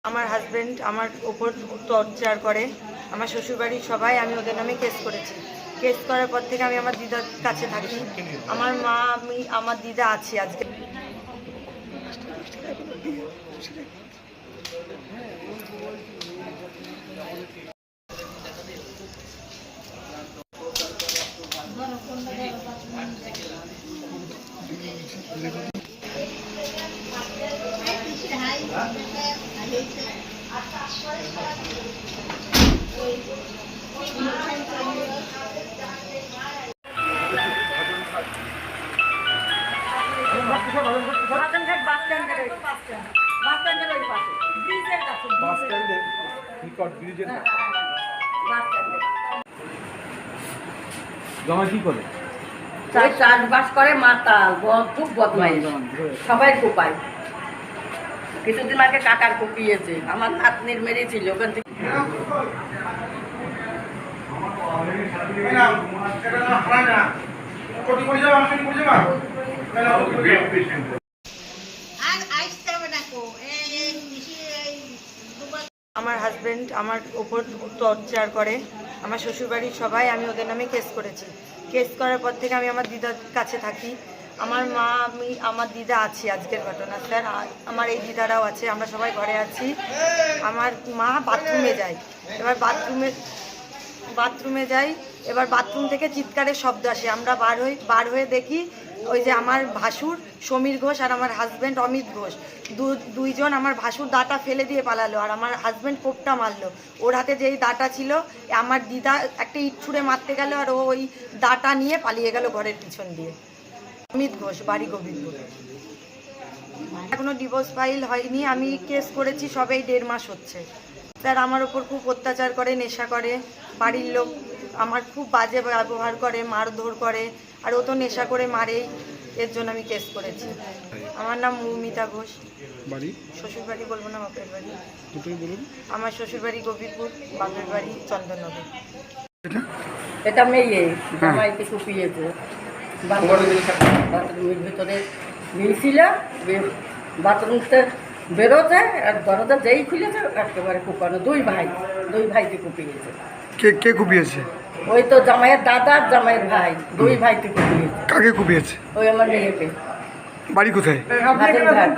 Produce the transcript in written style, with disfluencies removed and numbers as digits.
আমার হাজবেন্ড আমার উপর টর্চার করে, আমার শ্বশুরবাড়ির সবাই, আমি ওদের নামে কেস করেছি। কেস করার পর থেকে আমি আমার দিদার কাছে থাকি। আমার মা, আমি, আমার দিদা আছি আজকে। কি করে চাষবাস করে, মাতাল, খুব বদমাইশ, সবাই কোপায়। কিছুদিন আগে কাকার কুপিয়েছে, আমার নাতনির মেরেছিল ওখান থেকে। আমার হাজবেন্ড আমার উপর টর্চার করে, আমার শ্বশুরবাড়ির সবাই, আমি ওদের নামে কেস করেছি। কেস করার পর থেকে আমি আমার দিদার কাছে থাকি। আমার মা, আমি, আমার দিদা আছি আজকের ঘটনা স্যার। আমার এই দিদারাও আছে, আমরা সবাই ঘরে আছি। আমার মা বাথরুমে যায়, এবার বাথরুমে যাই, এবার বাথরুম থেকে চিৎকারের শব্দ আসে। আমরা বার হয়ে দেখি ওই যে আমার ভাসুর সমীর ঘোষ আর আমার হাজব্যান্ড অমিত ঘোষ দুইজন আমার ভাসুর দাঁটা ফেলে দিয়ে পালালো, আর আমার হাজব্যান্ড কোপটা মারলো। ওর হাতে যেই দাঁটা ছিল, আমার দিদা একটা ইট ছুঁড়ে মারতে গেল, আর ও ওই দাঁটা নিয়ে পালিয়ে গেল ঘরের পিছন দিয়ে। অমিত ঘোষ, বাড়ি গোবিন্দপুর। এখনো ডিভোর্স ফাইল হয়নি, আমি কেস করেছি সবেই 1.5 মাস হচ্ছে। স্যার আমার ওপর খুব অত্যাচার করে, নেশা করে, বাড়ির লোক আমার খুব বাজে ব্যবহার করে, মারধর করে, আর ও তো নেশা করে মারেই। এর জন্য আমি কেস করেছি। আমার নাম মৌমিতা ঘোষ। বাড়ি? শ্বশুরবাড়ি বলবো না বাপের বাড়ি? দুটোই বলুন। আমার শ্বশুরবাড়ি গোবিন্দপুর, বাপের বাড়ি চন্দননগর। এটা মেয়ে জামাইকে কুপিয়েছে, বাথরুমের ভিতরে নিয়েছিল, বাথরুমতে বেরোতে আর দরজা যেই খুলেছে একেবারে কুপানো। দুই ভাইকে কুপিয়েছে। কে কুপিয়েছে? ওই তো জামাইয়ের দাদা আর জামাইয়ের ভাই, দুই ভাইকে কুপিয়েছে। কাকে কুপিয়েছে? ওই আমার মেয়েকে। বাড়ি কোথায়? হাতের ঘাট।